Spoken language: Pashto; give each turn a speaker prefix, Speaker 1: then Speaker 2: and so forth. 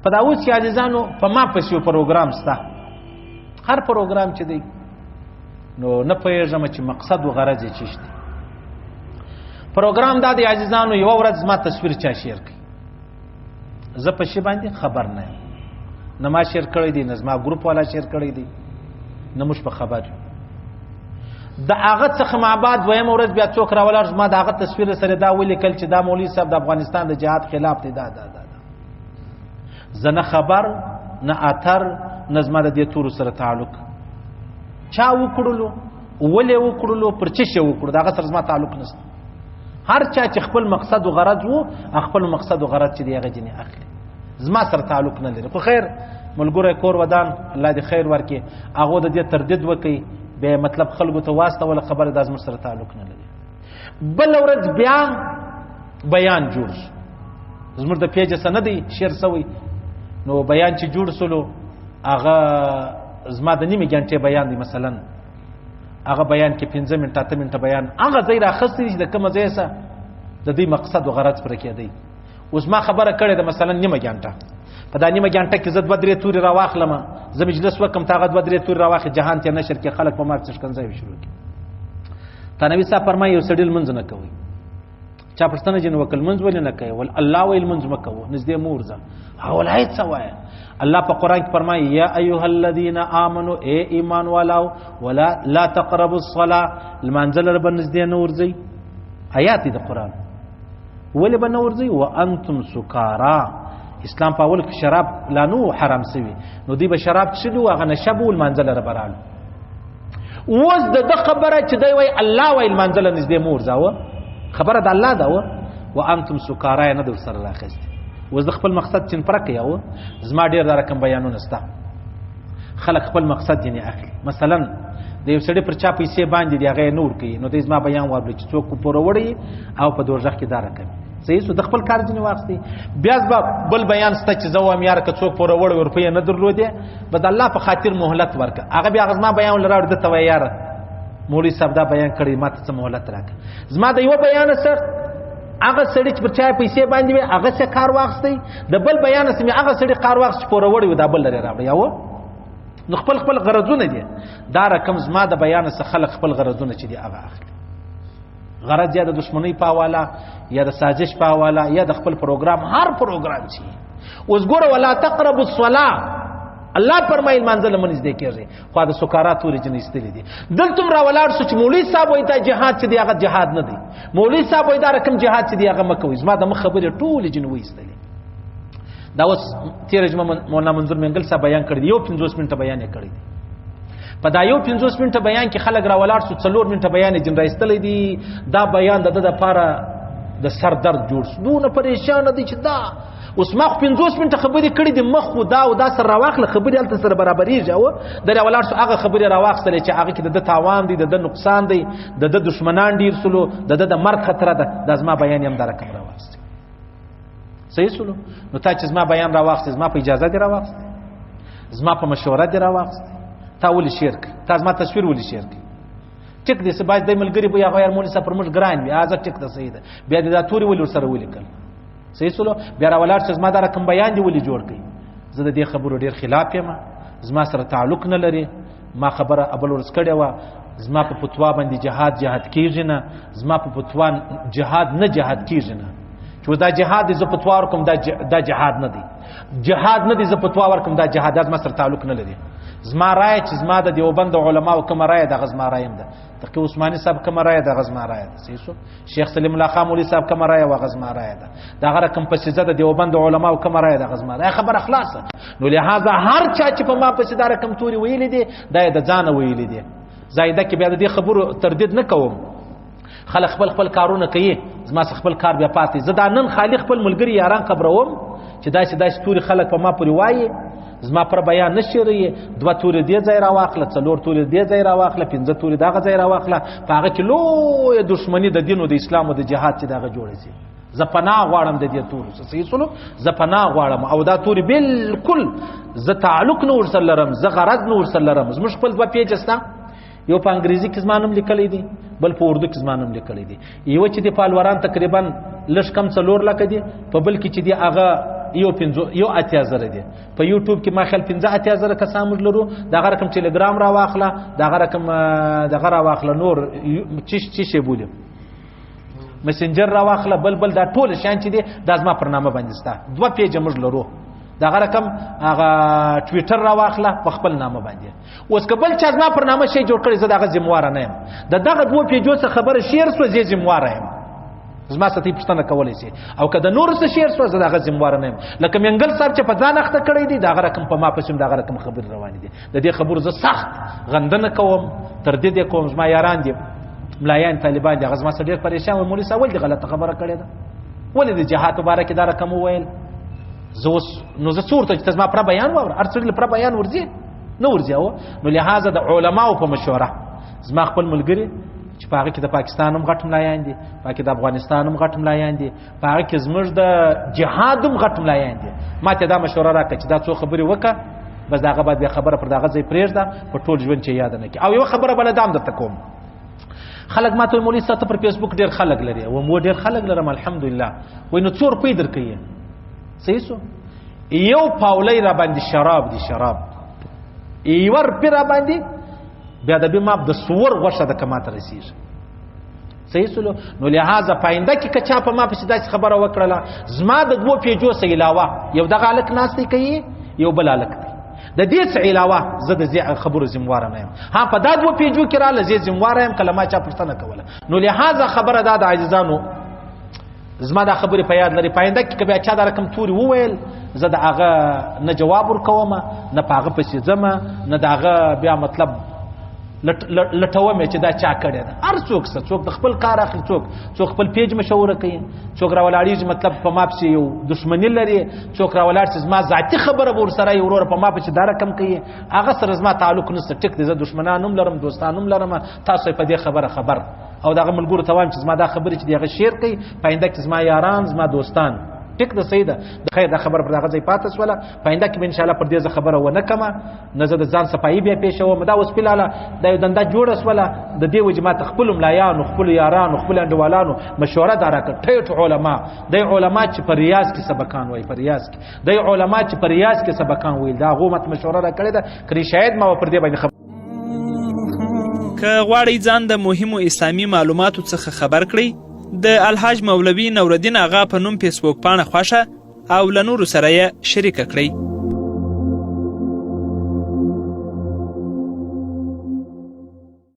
Speaker 1: په دا اوس کې عزیزانو په ما پسې یو پروګرام سته، هر پروګرام چې دی نو نه پوهېږم چې مقصد و غرض یې چیش دی. پروګرام دا دی عزیزانو، یوه ورځ زما تصویر چا شیر کړي، زه په شي باندې خبر نه یم، نه ما شیر کړی دی، نه زما ګروپ والا شیر کړی دی، نه موږ په خبر یو. د هغه څخه ما بعد دویمه ورځ بیا څوک راولاړ، زما د هغه تصویر سره دا ولیکل چې دا مولوي صاحب د افغانستان د جهاد خلاف دی. دا زه نه خبر نه اتر نه زما د دې تورو سره تعلق. چا وکړلو، ولې وکړلو، پر څه شی وکړو، د هغه سره زما تعلق نشته. هر چا چې خپل مقصد و غرض وو، خپل مقصد و غرض چې دی هغه ځینې اخلي، زما سره تعلق نه لري. خو خیر ملګری کور ودان الله دې خیر ورکړي، هغه د دې تردید وکړي، به مطلب خلکو ته واستوله خبره د زما سره تعلق نه لري. بل ورځ بیا بیان جوړ شو، زموږ د پیج سندي شیر سوی، نو بیان چې جوړ سلو هغه زما د نیمه غنټه بیان دی، مثلا هغه بیان کې 15 منټه 8 منټه بیان هغه ځای راخستې چې د کوم ځای سره د دې مقصد او غرض پر کې دی. اوس ما خبره کړې ده مثلا نیمه غنټه، په دا نیمه غنټه کې زه 2-3 توري راواخلم، زه مجلس وکم تاغه 2-3 توري راواخې جهان ته نشر کې خلک په مارچ څنګه شروع کی. تنوي صاحب فرمایي یو سړی منځ نه کوي، چا پښتنه جن وکل منځ ولې نه کوي، ول الله ویل منځ مکو نږدې مورځه اولایت سوای. الله په قران کې فرمایي یا ایها الذین آمنو اے ایمان والاو ولا لا تقربوا الصلاه، المنزل رب نږدې نه ورځي. آیات د قران ولې به نه ورځي وانتم سکارا. اسلام په اول کې شراب لا نو حرام سوي، نو دی به شراب څښلو هغه نشبو المنزل رب رالو. اوس د خبره چې دی وای الله وای المنزل نږدې مورځاوه، خبره د الله دا و وانتم سکارا نه در سره راخسته. وز د خپل مقصد چن پرکه یو زما ډیر دا رقم بیانونه ستا، خلک خپل مقصد یې اخلي. مثلا د یو سړي پر چا پیسې باندې دی هغه نور کوي، نو د زما بیان ورل چې څوک پوره وړي او په دوزخ کې دا رقم صحیح سو د خپل کار ځنی واغستي. بیا بل بیان ستا چې زوام یار که څوک پوره وړي ورپې نه درلودې بد الله په خاطر مهلت ورکه، هغه بیا زما بیان لراوړ د توي یار مولوی صاحب دا بیان کړی ماته څه مهلت راکړه. زما د یو بیان سره هغه سړی چې پر چا پیسې باندې وي هغه څه کار واغستي، د بل بیان سره هغه سړی کار واغست پوره وړي دا بل لري راوړي. یو نو خپل غرضونه دي، دا رقم زما د بیان سره خلک خپل غرضونه چې دي هغه اخلي. غرض یا د دشمنی په حواله یا د سازش په حواله یا د خپل پروګرام، هر پروګرام چې اوس ګوره ولا تقربوا الصلاه، الله فرمایي منزل منځ دې کېږي، خو د سکارات تورې جن استلې دي. دلته را ولاړ سو چې مولوی صاحب وایي ته جهاد چې دی هغه جهاد نه دی، مولوی صاحب وایي دا رقم جهاد چې دی هغه مکوي. زما د مخ خبره ټول جن وې استلې. دا اوس تیر جمعه مولانا منظور منګل صاحب بیان کړی، یو 50 منټه بیان یې کړی. په دا یو 50 منټه بیان کې خلک را ولاړ سو 4 منټه بیان جن را استلې دي. دا بیان د لپاره د سر درد جوړ شو، دونه پریشان دي چې دا اوس ما 50 منټه خبرې کړې دي، مخ خدا او دا سره راواخله خبرې الته سره برابرېږي. او درې ولار شو هغه خبرې راواخله چې هغه کې د تاوان دي، د نقصان دي، د دشمنان ډیر سلو، د مرګ خطر ده. د زما بیان هم دا رقم راوخسته صحیح سلو. نو تا چې زما بیان راوخسته زما په اجازه دی راوخسته، زما په مشوره دی راوخسته، تا ولې شیر کړ، تا زما تصویر ولې شیر کړ. ټیک دې سه باید د ملګری په هغه مولوی صاحب پر موږ ګران وي، ازه ټیک ده صحیح ده. بیا د توري ولې سره ولیکل صحیح سلو. بیا راولار چې زما دا رقم بیان دی ولې جوړ کړي. زه د دې خبرو ډیر خلاف یم، زما سره تعلق نه لري. ما خبره ابل ورس کړې و، زما په فتوا باندې جهاد کیږي نه، زما په فتوا جهاد کیږي نه، چې دا جهاد ز فتوا ورکم دا جهاد نه دی، جهاد نه دی ز فتوا ورکم دا جهاد، ما سره تعلق نه لري. زما رائے چې زما د دیوبند علماء کوم رائے د غزما رایم ده، تقی عثماني صاحب کوم رائے د غزما رائے ده، صحیح. شیخ سلیم الله خان مولوی صاحب کوم رائے و غزما رائے ده، دا غره کوم پسیزه د دیوبند علماء کوم رائے د غزما رائے. خبر اخلاص نو لہذا هر چا چې په ما پسیدار کوم توري ویلې دي دا د ځان ویلې دي. زائده کې بیا د دې خبرو تردید نه کوم، خلک خپل کارونه کوي، زما خپل کار بیا پاتې. زه دا نن خالق خپل ملګری یاران خبروم چې داسې توري خلک په ما پورې وایي، زما پر بیان نشری 2 توري دې ځای را واخله، 4 توري دې ځای را واخله، 15 توري دغه ځای را واخله. په هغه کې لوی دښمنی د دین او د اسلام او د جهاد چې دغه جوړه شي. زه پناه غواړم د دې تورو صحیح سلو، زه پناه غواړم او دا توري بالکل زه تعلق نور سره لرم، زه غرض نور سره لرم. زموږ خپل 2 پیج استا، یو په انګریزي کې زمانم لیکلې دي، بل په اردو کې زمانم لیکلې دي. یو چې د پالوران تقریبا لږ کم 4 لک دي، په بل کې چې دی هغه یو 80,000 دي په یوټیوب کې ما خیال 15-80,000 کسان موږ لرو. دغه رقم ټلګرام را واخله، دغه رقم دغه را واخله، نور چی شی بولم مسنجر را واخله، بل دا ټول شان چې دي دا زما پر نامه باندې ستا 2 پیج موږ لرو. دغه رقم هغه ټویټر را واخله په خپل نامه باندې. اوس کبل چې زما پر نامه شی جوړ کړی زه دغه ذمہوار نه یم. دغه 2 پیجو څخه خبره شیر سو زه ذمہوار یم. زما ستې پښتنه کولای شي او کله نور څه شیر سو زه دغه ذمہوار نه یم. لکه منګل صاحب چې په ځان اخته کړی دی دغه رقم په ما پسیم دغه رقم خبر روان دي. د دې خبرو زه سخت غندنه کوم، تر دې کوم زما یاران دي ملایان طالبان دي غزما سره ډیر پریشان و. مولوی صاحب دې غلطه خبره کړې ده، ولې د جهاد مبارک دا رقم وویل. نو زه څورته چې زما پر بیان وره ارڅړل پر بیان ورځي نو ورځي نو لہذا د علماو په مشوره زما خپل ملګری چې په هغه کې د پاکستان هم غټ ملایان دي، په هغه کې د افغانستان هم غټ ملایان دي، په هغه کې زموږ د جهاد هم غټ ملایان دي. ما ته دا مشوره راکړه چې دا څو خبرې وکړه بس دغه بعد خبره پر دغه ځای پرېږده په ټول ژوند چې یاد نه کړي. او یو خبره بل دام درته کوم، خلک ماته مولوی صاحب پر فیسبوک ډیر خلک لري او مو ډیر خلک لرم الحمدلله. وای نو څور پې درکې صحیح سو یو پاولی را باندې شراب دي، شراب ایور پی را باندې بیا د بما د سور غوښه د کماته رسیږي صحیح سلو. نو لہذا پاینده کې کچا په ما پسې داسې خبره وکړله زما د 2 پیجو سه علاوه یو دغه الک ناستې کوي یو بل الک دی د دې څه علاوه زه د خبرو ذمہوار نه یم. ها په دا 2 پیجو کې رااله زه ذمہوار یم کله ما چا پښتنه کوله. نو لہذا خبره دا د عزیزانو زما دا خبرې په یاد لري. پاینده کې کبه چا دا رقم توري وویل زه د هغه نه جواب ورکوم نه په هغه پسې ځم نه د هغه بیا مطلب لټوم چې دا چا کړی ده. هر څوک د خپل کار اخلي، څوک خپل پیج مشوره کوي، څوک راولاړیږي مطلب په ما پسې یو دشمنی لري، څوک راولاړ چې زما ذاتي خبره ور سره یو ورور په ما پسې دا رقم کوي هغه سره زما تعلق نشته. ټیک دی زه دشمنان هم لرم دوستان هم لرم، تاسو په دې خبر او دغه ملګرو ته وایم چې زما دا خبره چې دغه شیر کوي پاینده کې زما یاران زما دوستان ټیک ده صحیح ده د خیر دا خبر پر دغه ځای پاتې سوله. پاینده کې ان شاء الله پر دې خبره ونه کما نه زه د ځان صفایي بیا پېښوم. دا اوس پیلاله دا یو دنده جوړه سوله د دې وجماعت خپل ملایانو خپل یارانو خپل انډوالانو مشوره دارا کړ. ټیټ علما د علما چې پر ریاض کې سبقان وای، پر ریاض کې د علما چې پر ریاض کې سبقان وای دا غومت مشوره را کړې ده کړي شاید ما پر دې باندې
Speaker 2: که غواړئ ځان د مهمو اسلامي معلوماتو څخه خبر کړئ د الحاج مولوي نورالدین آغا په نوم فیسبوک پاڼه خوښه او له نورو سره یې شریکه کړئ.